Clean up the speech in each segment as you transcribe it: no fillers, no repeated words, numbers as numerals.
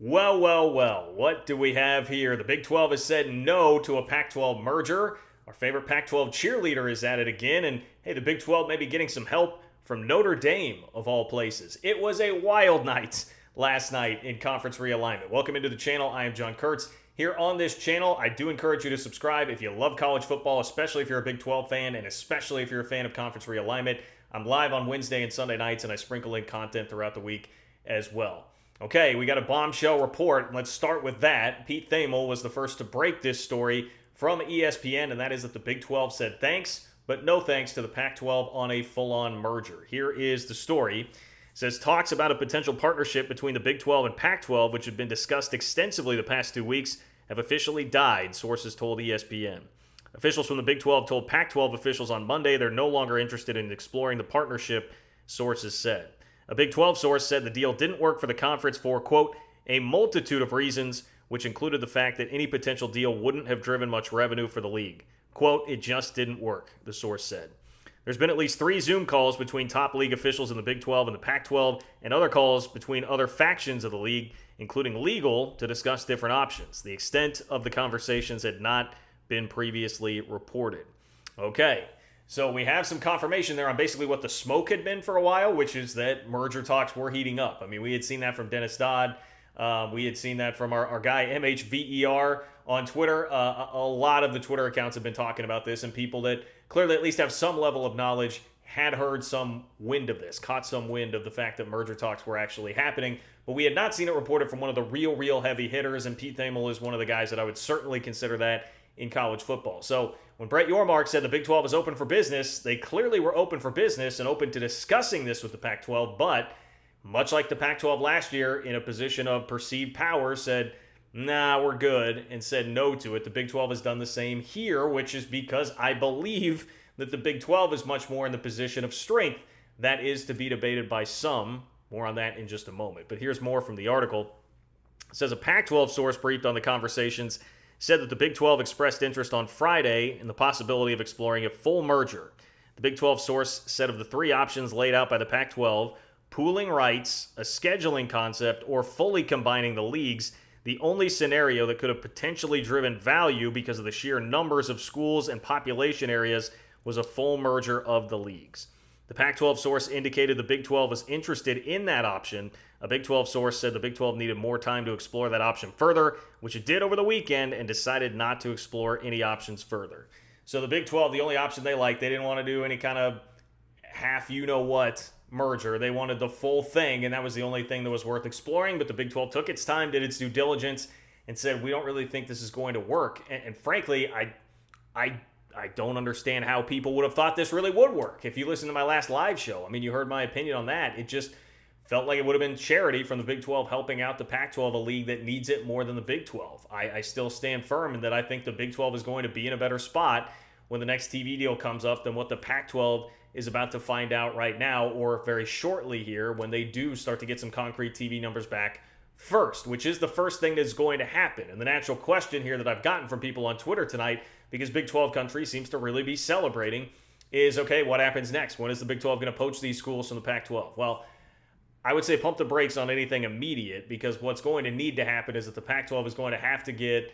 Well, what do we have here? The Big 12 has said no to a Pac 12 merger. Our favorite Pac 12 cheerleader is at it again. And hey, the Big 12 may be getting some help from Notre Dame, of all places. It was a wild night last night in conference realignment. Welcome into the channel. I am John Kurtz. Here on this channel, I do encourage you to subscribe if you love college football, especially if you're a Big 12 fan, and especially if you're a fan of conference realignment. I'm live on Wednesday and Sunday nights, and I sprinkle in content throughout the week as well. Okay, we got a bombshell report. Let's start with that. Pete Thamel was the first to break this story from ESPN, and that is that the Big 12 said thanks, but no thanks to the Pac 12 on a full-on merger. Here is the story. It says talks about a potential partnership between the Big 12 and Pac 12, which had been discussed extensively the past 2 weeks, have officially died, sources told ESPN. Officials from the Big 12 told Pac 12 officials on Monday they're no longer interested in exploring the partnership, sources said. A Big 12 source said the deal didn't work for the conference for, quote, a multitude of reasons, which included the fact that any potential deal wouldn't have driven much revenue for the league. Quote, it just didn't work, the source said. There's been at least 3 Zoom calls between top league officials in the Big 12 and the Pac 12, and other calls between other factions of the league, including legal, to discuss different options. The extent of the conversations had not been previously reported. Okay. So we have some confirmation there on basically what the smoke had been for a while, which is that merger talks were heating up. I mean, we had seen that from Dennis Dodd. We had seen that from our guy MHVER on Twitter. A lot of the Twitter accounts have been talking about this, and people that clearly at least have some level of knowledge had heard some wind of this, caught some wind of the fact that merger talks were actually happening. But we had not seen it reported from one of the real heavy hitters, and Pete Thamel is one of the guys that I would certainly consider that in college football. So when Brett Yormark said the Big 12 is open for business, they clearly were open for business and open to discussing this with the Pac 12, but much like the Pac 12 last year, in a position of perceived power, said, nah, we're good, and said no to it. The Big 12 has done the same here, which is because I believe that the Big 12 is much more in the position of strength. That is to be debated by some. More on that in just a moment. But here's more from the article. It says a Pac 12 source briefed on the conversations said that the Big 12 expressed interest on Friday in the possibility of exploring a full merger. The Big 12 source said of the 3 options laid out by the Pac 12, pooling rights, a scheduling concept, or fully combining the leagues, the only scenario that could have potentially driven value because of the sheer numbers of schools and population areas was a full merger of the leagues. The Pac 12 source indicated the Big 12 was interested in that option. A Big 12 source said the Big 12 needed more time to explore that option further, which it did over the weekend, and decided not to explore any options further. So the Big 12, the only option they liked, they didn't want to do any kind of half you-know-what merger. They wanted the full thing, and that was the only thing that was worth exploring. But the Big 12 took its time, did its due diligence, and said, we don't really think this is going to work. And frankly, I don't understand how people would have thought this really would work. If you listen to my last live show, I mean, you heard my opinion on that. It just felt like it would have been charity from the Big 12 helping out the Pac 12, a league that needs it more than the Big 12. I still stand firm in that I think the Big 12 is going to be in a better spot when the next TV deal comes up than what the Pac 12 is about to find out right now, or very shortly here when they do start to get some concrete TV numbers back first, which is the first thing that's going to happen. And the natural question here that I've gotten from people on Twitter tonight, because Big 12 country seems to really be celebrating, is, okay, what happens next? When is the Big 12 going to poach these schools from the Pac 12? Well, I would say pump the brakes on anything immediate, because what's going to need to happen is that the Pac 12 is going to have to get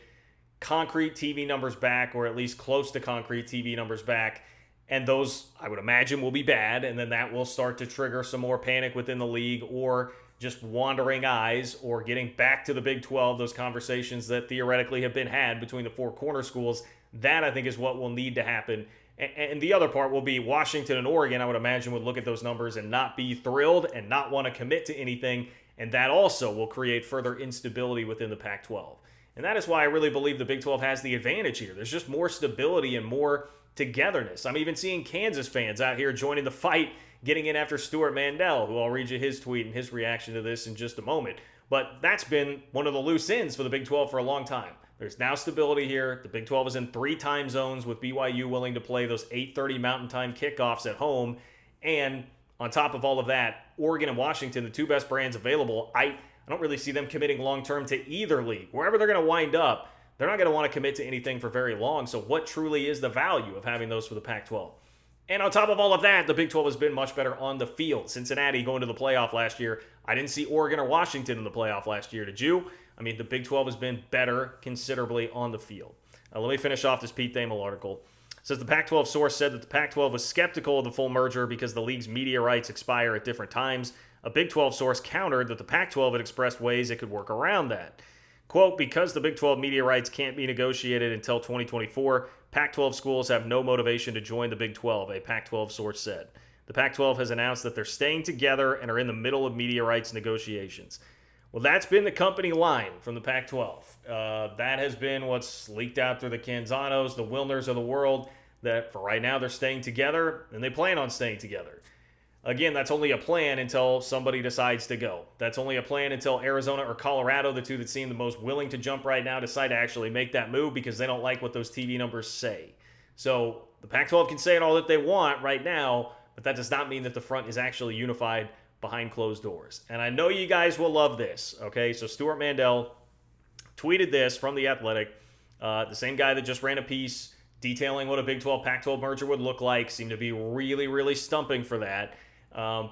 concrete TV numbers back, or at least close to concrete TV numbers back. And those, I would imagine, will be bad. And then that will start to trigger some more panic within the league, or just wandering eyes, or getting back to the Big 12, those conversations that theoretically have been had between the 4 corner schools. That, I think, is what will need to happen. And the other part will be Washington and Oregon, I would imagine, would look at those numbers and not be thrilled and not want to commit to anything. And that also will create further instability within the Pac 12. And that is why I really believe the Big 12 has the advantage here. There's just more stability and more togetherness. I'm even seeing Kansas fans out here joining the fight, getting in after Stewart Mandel, who I'll read you his tweet and his reaction to this in just a moment. But that's been one of the loose ends for the Big 12 for a long time. There's now stability here. The Big 12 is in 3 time zones, with BYU willing to play those 8:30 Mountain Time kickoffs at home. And on top of all of that, Oregon and Washington, the 2 best brands available, I don't really see them committing long-term to either league. Wherever they're going to wind up, they're not going to want to commit to anything for very long. So what truly is the value of having those for the Pac 12? And on top of all of that, the Big 12 has been much better on the field. Cincinnati going to the playoff last year, I didn't see Oregon or Washington in the playoff last year. Did you? I mean, the Big 12 has been better considerably on the field. Let me finish off this Pete Thamel article. It says the Pac-12 source said that the Pac-12 was skeptical of the full merger because the league's media rights expire at different times. A Big 12 source countered that the Pac-12 had expressed ways it could work around that. Quote, because the Big 12 media rights can't be negotiated until 2024, Pac-12 schools have no motivation to join the Big 12, a Pac-12 source said. The Pac-12 has announced that they're staying together and are in the middle of media rights negotiations. Well, that's been the company line from the Pac-12. That has been what's leaked out through the Canzanos, the Wilners of the world, that for right now they're staying together, and they plan on staying together. Again, that's only a plan until somebody decides to go. That's only a plan until Arizona or Colorado, the two that seem the most willing to jump right now, decide to actually make that move because they don't like what those TV numbers say. So the Pac-12 can say it all that they want right now, but that does not mean that the front is actually unified behind closed doors. And I know you guys will love this, okay? So Stewart Mandel tweeted this from The Athletic. The same guy that just ran a piece detailing what a Big 12 Pac-12 merger would look like, seemed to be really, really stumping for that.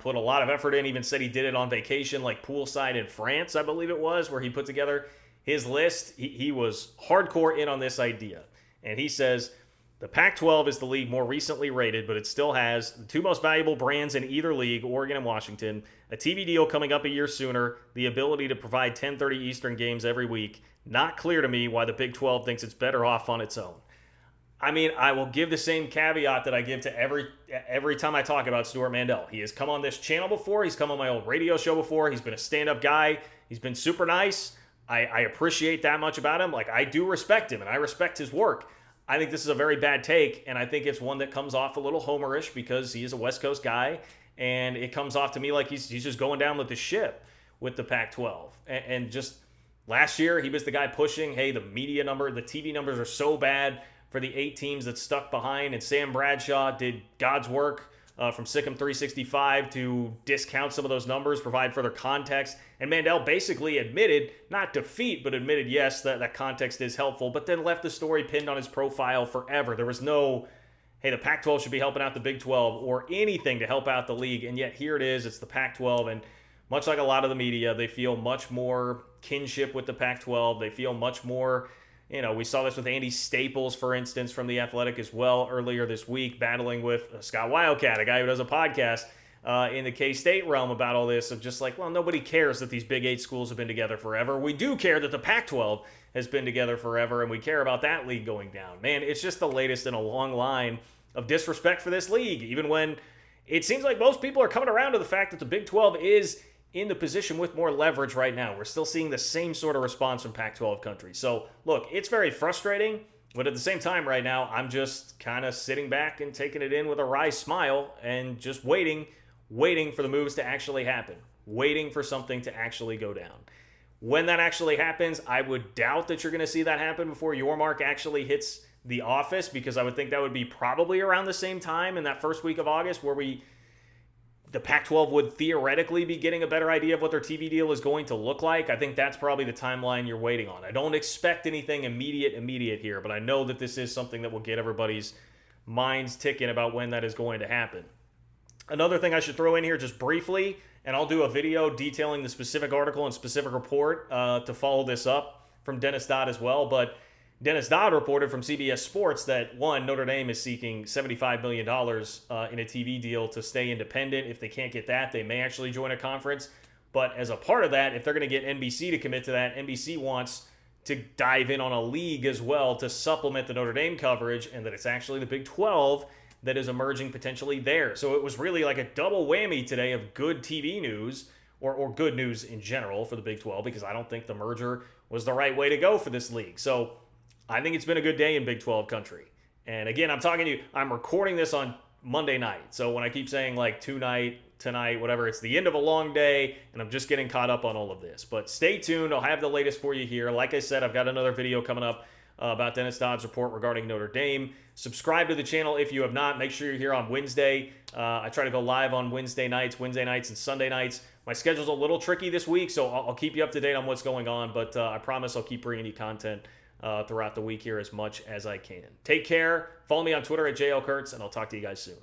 Put a lot of effort in, even said he did it on vacation, like poolside in France, I believe it was, where he put together his list. He was hardcore in on this idea. And he says, the Pac-12 is the league more recently rated, but it still has the two most valuable brands in either league, Oregon and Washington, a TV deal coming up a year sooner, the ability to provide 10:30 Eastern games every week. Not clear to me why the Big 12 thinks it's better off on its own. I mean, I will give the same caveat that I give to every time I talk about Stewart Mandel. He has come on this channel before. He's come on my old radio show before. He's been a stand-up guy. He's been super nice. I appreciate that much about him. Like, I do respect him, and I respect his work. I think this is a very bad take, and I think it's one that comes off a little homerish because he is a West Coast guy, and it comes off to me like he's just going down with the ship with the Pac-12. And just last year, he was the guy pushing, hey, the TV numbers are so bad for the 8 teams that stuck behind, and Sam Bradshaw did God's work from Sikkim 365 to discount some of those numbers, provide further context. And Mandel basically admitted, not defeat, but admitted, yes, that context is helpful, but then left the story pinned on his profile forever. There was no, hey, the Pac-12 should be helping out the Big 12 or anything to help out the league. And yet here it is, it's the Pac-12. And much like a lot of the media, they feel much more kinship with the Pac-12. They feel much more, we saw this with Andy Staples, for instance, from The Athletic as well earlier this week, battling with Scott Wildcat, a guy who does a podcast in the K-State realm about all this, of just like, well, nobody cares that these Big 8 schools have been together forever. We do care that the Pac-12 has been together forever, and we care about that league going down. Man, it's just the latest in a long line of disrespect for this league, even when it seems like most people are coming around to the fact that the Big 12 is in the position with more leverage right now. We're still seeing the same sort of response from Pac-12 countries. So, look, it's very frustrating, but at the same time right now, I'm just kind of sitting back and taking it in with a wry smile and just waiting for the moves to actually happen, waiting for something to actually go down. When that actually happens, I would doubt that you're going to see that happen before Yormark actually hits the office, because I would think that would be probably around the same time in that first week of August where the Pac-12 would theoretically be getting a better idea of what their TV deal is going to look like. I think that's probably the timeline you're waiting on. I don't expect anything immediate here, but I know that this is something that will get everybody's minds ticking about when that is going to happen. Another thing I should throw in here just briefly, and I'll do a video detailing the specific article and specific report to follow this up from Dennis Dodd as well, but Dennis Dodd reported from CBS Sports that, one, Notre Dame is seeking $75 million in a TV deal to stay independent. If they can't get that, they may actually join a conference. But as a part of that, if they're going to get NBC to commit to that, NBC wants to dive in on a league as well to supplement the Notre Dame coverage, and that it's actually the Big 12 that is emerging potentially there. So it was really like a double whammy today of good TV news, or good news in general for the Big 12, because I don't think the merger was the right way to go for this league. So I think it's been a good day in Big 12 country. And again, I'm recording this on Monday night. So when I keep saying like tonight, whatever, it's the end of a long day, and I'm just getting caught up on all of this. But stay tuned. I'll have the latest for you here. Like I said, I've got another video coming up about Dennis Dodd's report regarding Notre Dame. Subscribe to the channel if you have not. Make sure you're here on Wednesday. I try to go live on Wednesday nights and Sunday nights. My schedule's a little tricky this week, so I'll keep you up to date on what's going on. But I promise I'll keep bringing you content throughout the week here as much as I can. Take care. Follow me on Twitter at JLKurtz, and I'll talk to you guys soon.